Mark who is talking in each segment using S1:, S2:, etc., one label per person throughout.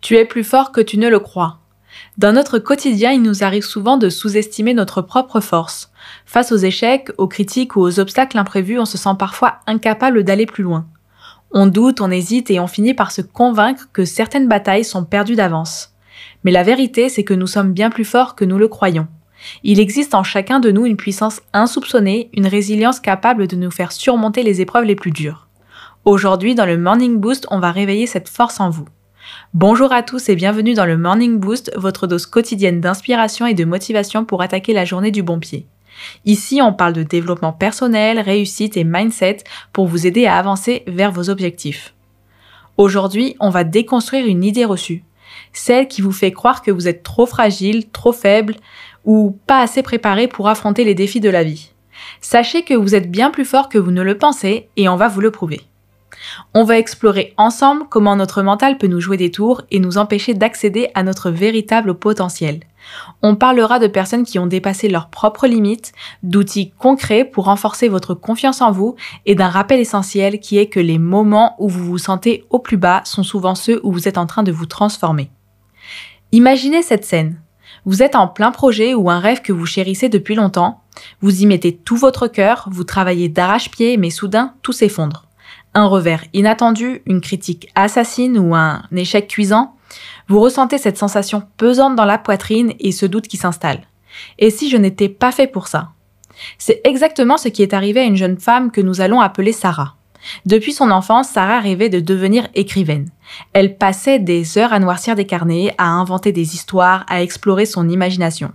S1: Tu es plus fort que tu ne le crois. Dans notre quotidien, il nous arrive souvent de sous-estimer notre propre force. Face aux échecs, aux critiques ou aux obstacles imprévus, on se sent parfois incapable d'aller plus loin. On doute, on hésite et on finit par se convaincre que certaines batailles sont perdues d'avance. Mais la vérité, c'est que nous sommes bien plus forts que nous le croyons. Il existe en chacun de nous une puissance insoupçonnée, une résilience capable de nous faire surmonter les épreuves les plus dures. Aujourd'hui, dans le Morning Boost, on va réveiller cette force en vous. Bonjour à tous et bienvenue dans le Morning Boost, votre dose quotidienne d'inspiration et de motivation pour attaquer la journée du bon pied. Ici, on parle de développement personnel, réussite et mindset pour vous aider à avancer vers vos objectifs. Aujourd'hui, on va déconstruire une idée reçue, celle qui vous fait croire que vous êtes trop fragile, trop faible ou pas assez préparé pour affronter les défis de la vie. Sachez que vous êtes bien plus fort que vous ne le pensez et on va vous le prouver. On va explorer ensemble comment notre mental peut nous jouer des tours et nous empêcher d'accéder à notre véritable potentiel. On parlera de personnes qui ont dépassé leurs propres limites, d'outils concrets pour renforcer votre confiance en vous et d'un rappel essentiel qui est que les moments où vous vous sentez au plus bas sont souvent ceux où vous êtes en train de vous transformer. Imaginez cette scène. Vous êtes en plein projet ou un rêve que vous chérissez depuis longtemps. Vous y mettez tout votre cœur, vous travaillez d'arrache-pied, mais soudain, tout s'effondre. Un revers inattendu, une critique assassine ou un échec cuisant, vous ressentez cette sensation pesante dans la poitrine et ce doute qui s'installe. Et si je n'étais pas fait pour ça? C'est exactement ce qui est arrivé à une jeune femme que nous allons appeler Sarah. Depuis son enfance, Sarah rêvait de devenir écrivaine. Elle passait des heures à noircir des carnets, à inventer des histoires, à explorer son imagination.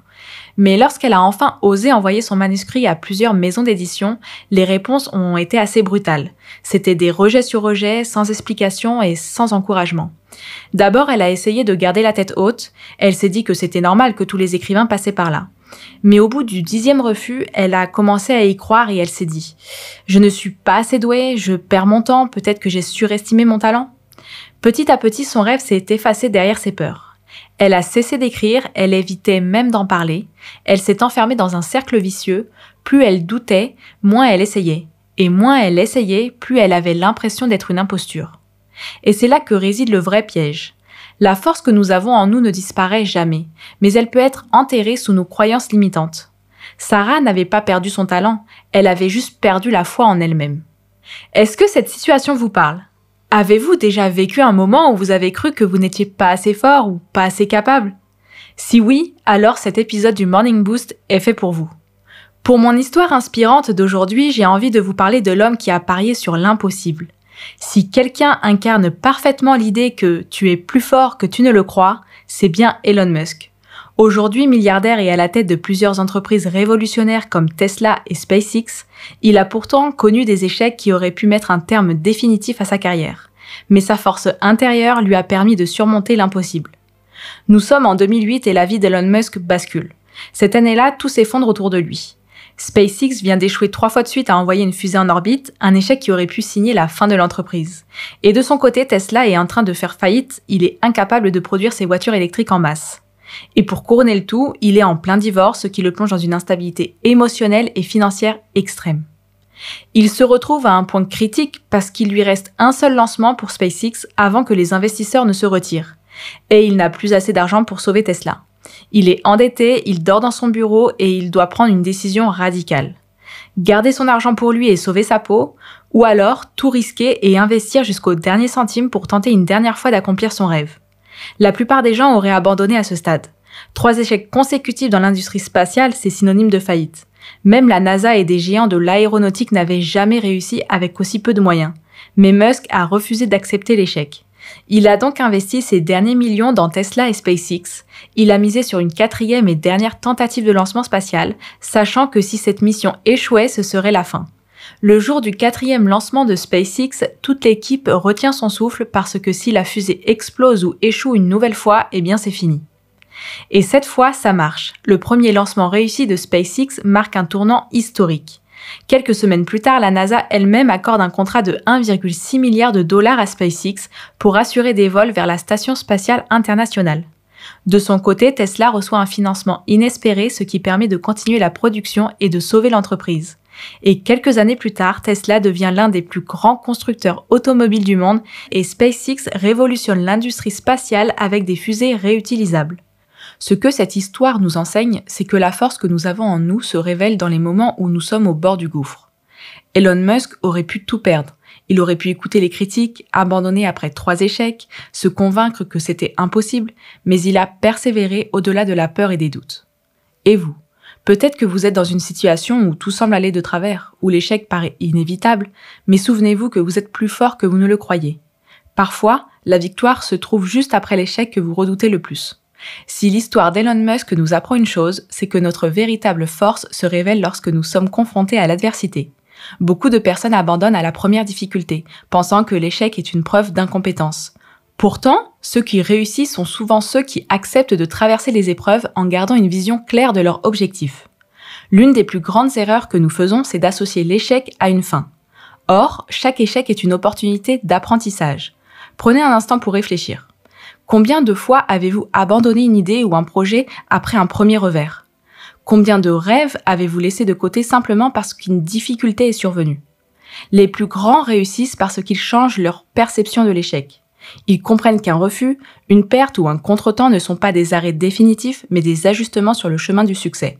S1: Mais lorsqu'elle a enfin osé envoyer son manuscrit à plusieurs maisons d'édition, les réponses ont été assez brutales. C'était des rejets sur rejets, sans explication et sans encouragement. D'abord, elle a essayé de garder la tête haute. Elle s'est dit que c'était normal que tous les écrivains passaient par là. Mais au bout du 10e refus, elle a commencé à y croire et elle s'est dit « Je ne suis pas assez douée, je perds mon temps, peut-être que j'ai surestimé mon talent ?» Petit à petit, son rêve s'est effacé derrière ses peurs. Elle a cessé d'écrire, elle évitait même d'en parler. Elle s'est enfermée dans un cercle vicieux. Plus elle doutait, moins elle essayait. Et moins elle essayait, plus elle avait l'impression d'être une imposture. Et c'est là que réside le vrai piège. La force que nous avons en nous ne disparaît jamais, mais elle peut être enterrée sous nos croyances limitantes. Sarah n'avait pas perdu son talent, elle avait juste perdu la foi en elle-même. Est-ce que cette situation vous parle ? Avez-vous déjà vécu un moment où vous avez cru que vous n'étiez pas assez fort ou pas assez capable ? Si oui, alors cet épisode du Morning Boost est fait pour vous. Pour mon histoire inspirante d'aujourd'hui, j'ai envie de vous parler de l'homme qui a parié sur l'impossible. Si quelqu'un incarne parfaitement l'idée que tu es plus fort que tu ne le crois, c'est bien Elon Musk. Aujourd'hui milliardaire et à la tête de plusieurs entreprises révolutionnaires comme Tesla et SpaceX, il a pourtant connu des échecs qui auraient pu mettre un terme définitif à sa carrière. Mais sa force intérieure lui a permis de surmonter l'impossible. Nous sommes en 2008 et la vie d'Elon Musk bascule. Cette année-là, tout s'effondre autour de lui. SpaceX vient d'échouer 3 fois de suite à envoyer une fusée en orbite, un échec qui aurait pu signer la fin de l'entreprise. Et de son côté, Tesla est en train de faire faillite, il est incapable de produire ses voitures électriques en masse. Et pour couronner le tout, il est en plein divorce, ce qui le plonge dans une instabilité émotionnelle et financière extrême. Il se retrouve à un point critique parce qu'il lui reste un seul lancement pour SpaceX avant que les investisseurs ne se retirent. Et il n'a plus assez d'argent pour sauver Tesla. Il est endetté, il dort dans son bureau et il doit prendre une décision radicale. Garder son argent pour lui et sauver sa peau, ou alors tout risquer et investir jusqu'au dernier centime pour tenter une dernière fois d'accomplir son rêve. La plupart des gens auraient abandonné à ce stade. 3 échecs consécutifs dans l'industrie spatiale, c'est synonyme de faillite. Même la NASA et des géants de l'aéronautique n'avaient jamais réussi avec aussi peu de moyens. Mais Musk a refusé d'accepter l'échec. Il a donc investi ses derniers millions dans Tesla et SpaceX. Il a misé sur une 4e et dernière tentative de lancement spatial, sachant que si cette mission échouait, ce serait la fin. Le jour du 4e lancement de SpaceX, toute l'équipe retient son souffle parce que si la fusée explose ou échoue une nouvelle fois, eh bien c'est fini. Et cette fois, ça marche. Le premier lancement réussi de SpaceX marque un tournant historique. Quelques semaines plus tard, la NASA elle-même accorde un contrat de 1,6 milliard de dollars à SpaceX pour assurer des vols vers la Station spatiale internationale. De son côté, Tesla reçoit un financement inespéré, ce qui permet de continuer la production et de sauver l'entreprise. Et quelques années plus tard, Tesla devient l'un des plus grands constructeurs automobiles du monde et SpaceX révolutionne l'industrie spatiale avec des fusées réutilisables. Ce que cette histoire nous enseigne, c'est que la force que nous avons en nous se révèle dans les moments où nous sommes au bord du gouffre. Elon Musk aurait pu tout perdre. Il aurait pu écouter les critiques, abandonner après 3 échecs, se convaincre que c'était impossible, mais il a persévéré au-delà de la peur et des doutes. Et vous ? Peut-être que vous êtes dans une situation où tout semble aller de travers, où l'échec paraît inévitable, mais souvenez-vous que vous êtes plus fort que vous ne le croyez. Parfois, la victoire se trouve juste après l'échec que vous redoutez le plus. Si l'histoire d'Elon Musk nous apprend une chose, c'est que notre véritable force se révèle lorsque nous sommes confrontés à l'adversité. Beaucoup de personnes abandonnent à la première difficulté, pensant que l'échec est une preuve d'incompétence. Pourtant, ceux qui réussissent sont souvent ceux qui acceptent de traverser les épreuves en gardant une vision claire de leur objectif. L'une des plus grandes erreurs que nous faisons, c'est d'associer l'échec à une fin. Or, chaque échec est une opportunité d'apprentissage. Prenez un instant pour réfléchir. Combien de fois avez-vous abandonné une idée ou un projet après un premier revers ? Combien de rêves avez-vous laissés de côté simplement parce qu'une difficulté est survenue ? Les plus grands réussissent parce qu'ils changent leur perception de l'échec. Ils comprennent qu'un refus, une perte ou un contretemps ne sont pas des arrêts définitifs, mais des ajustements sur le chemin du succès.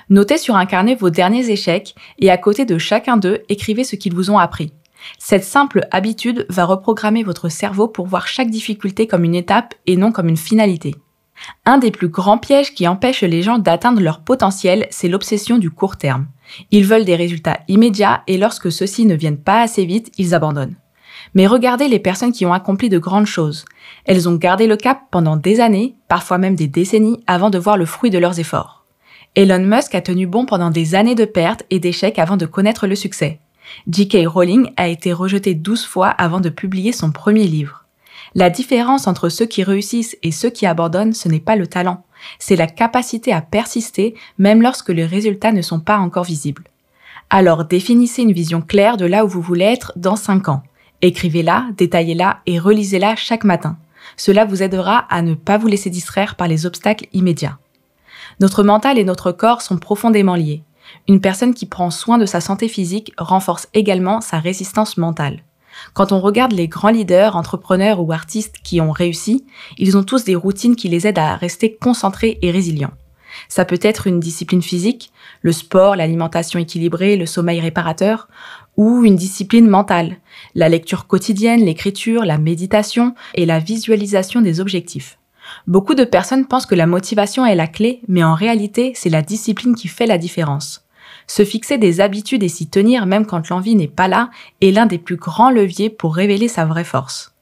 S1: Notez sur un carnet vos derniers échecs et à côté de chacun d'eux, écrivez ce qu'ils vous ont appris. Cette simple habitude va reprogrammer votre cerveau pour voir chaque difficulté comme une étape et non comme une finalité. Un des plus grands pièges qui empêchent les gens d'atteindre leur potentiel, c'est l'obsession du court terme. Ils veulent des résultats immédiats et lorsque ceux-ci ne viennent pas assez vite, ils abandonnent. Mais regardez les personnes qui ont accompli de grandes choses. Elles ont gardé le cap pendant des années, parfois même des décennies, avant de voir le fruit de leurs efforts. Elon Musk a tenu bon pendant des années de pertes et d'échecs avant de connaître le succès. J.K. Rowling a été rejetée 12 fois avant de publier son premier livre. La différence entre ceux qui réussissent et ceux qui abandonnent, ce n'est pas le talent, c'est la capacité à persister même lorsque les résultats ne sont pas encore visibles. Alors définissez une vision claire de là où vous voulez être dans 5 ans. Écrivez-la, détaillez-la et relisez-la chaque matin. Cela vous aidera à ne pas vous laisser distraire par les obstacles immédiats. Notre mental et notre corps sont profondément liés. Une personne qui prend soin de sa santé physique renforce également sa résistance mentale. Quand on regarde les grands leaders, entrepreneurs ou artistes qui ont réussi, ils ont tous des routines qui les aident à rester concentrés et résilients. Ça peut être une discipline physique, le sport, l'alimentation équilibrée, le sommeil réparateur, ou une discipline mentale, la lecture quotidienne, l'écriture, la méditation et la visualisation des objectifs. Beaucoup de personnes pensent que la motivation est la clé, mais en réalité, c'est la discipline qui fait la différence. Se fixer des habitudes et s'y tenir même quand l'envie n'est pas là est l'un des plus grands leviers pour révéler sa vraie force.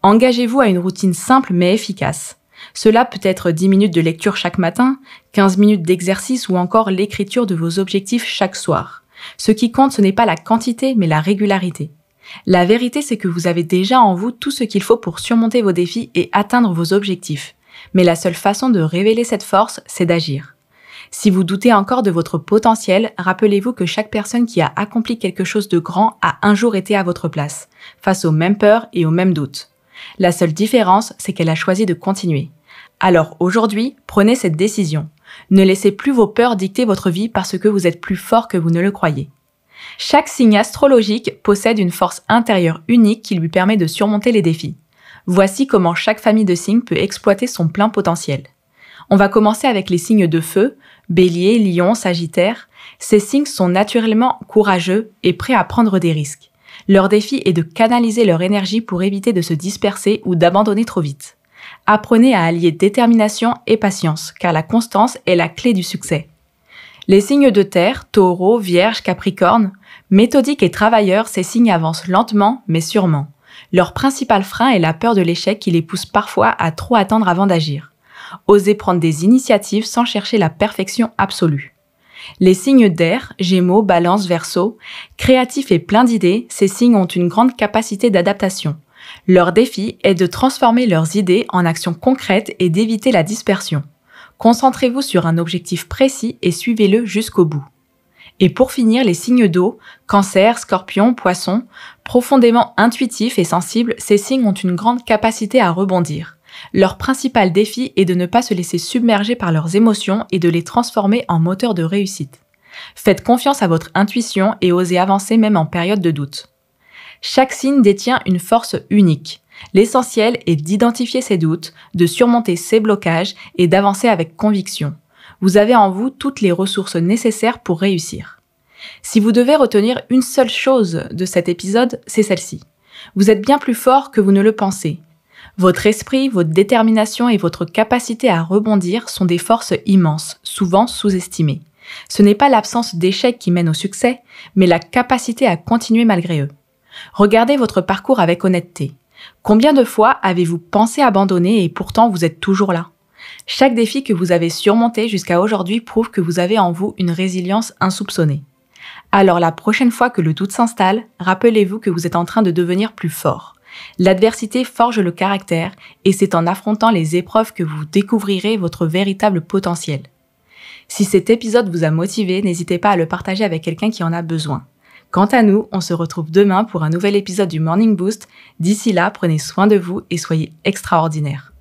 S1: Engagez-vous à une routine simple mais efficace. Cela peut être 10 minutes de lecture chaque matin, 15 minutes d'exercice ou encore l'écriture de vos objectifs chaque soir. Ce qui compte, ce n'est pas la quantité, mais la régularité. La vérité, c'est que vous avez déjà en vous tout ce qu'il faut pour surmonter vos défis et atteindre vos objectifs. Mais la seule façon de révéler cette force, c'est d'agir. Si vous doutez encore de votre potentiel, rappelez-vous que chaque personne qui a accompli quelque chose de grand a un jour été à votre place, face aux mêmes peurs et aux mêmes doutes. La seule différence, c'est qu'elle a choisi de continuer. Alors aujourd'hui, prenez cette décision. Ne laissez plus vos peurs dicter votre vie parce que vous êtes plus fort que vous ne le croyez. Chaque signe astrologique possède une force intérieure unique qui lui permet de surmonter les défis. Voici comment chaque famille de signes peut exploiter son plein potentiel. On va commencer avec les signes de feu, Bélier, Lion, Sagittaire. Ces signes sont naturellement courageux et prêts à prendre des risques. Leur défi est de canaliser leur énergie pour éviter de se disperser ou d'abandonner trop vite. Apprenez à allier détermination et patience, car la constance est la clé du succès. Les signes de terre, Taureau, Vierge, Capricorne, méthodiques et travailleurs, ces signes avancent lentement mais sûrement. Leur principal frein est la peur de l'échec qui les pousse parfois à trop attendre avant d'agir. Osez prendre des initiatives sans chercher la perfection absolue. Les signes d'air, Gémeaux, Balance, Verseau, créatifs et pleins d'idées, ces signes ont une grande capacité d'adaptation. Leur défi est de transformer leurs idées en actions concrètes et d'éviter la dispersion. Concentrez-vous sur un objectif précis et suivez-le jusqu'au bout. Et pour finir, les signes d'eau, Cancer, Scorpion, Poisson, profondément intuitifs et sensibles, ces signes ont une grande capacité à rebondir. Leur principal défi est de ne pas se laisser submerger par leurs émotions et de les transformer en moteurs de réussite. Faites confiance à votre intuition et osez avancer même en période de doute. Chaque signe détient une force unique. L'essentiel est d'identifier ses doutes, de surmonter ses blocages et d'avancer avec conviction. Vous avez en vous toutes les ressources nécessaires pour réussir. Si vous devez retenir une seule chose de cet épisode, c'est celle-ci. Vous êtes bien plus fort que vous ne le pensez. Votre esprit, votre détermination et votre capacité à rebondir sont des forces immenses, souvent sous-estimées. Ce n'est pas l'absence d'échecs qui mène au succès, mais la capacité à continuer malgré eux. Regardez votre parcours avec honnêteté. Combien de fois avez-vous pensé abandonner et pourtant vous êtes toujours là ? Chaque défi que vous avez surmonté jusqu'à aujourd'hui prouve que vous avez en vous une résilience insoupçonnée. Alors la prochaine fois que le doute s'installe, rappelez-vous que vous êtes en train de devenir plus fort. L'adversité forge le caractère et c'est en affrontant les épreuves que vous découvrirez votre véritable potentiel. Si cet épisode vous a motivé, n'hésitez pas à le partager avec quelqu'un qui en a besoin. Quant à nous, on se retrouve demain pour un nouvel épisode du Morning Boost. D'ici là, prenez soin de vous et soyez extraordinaires.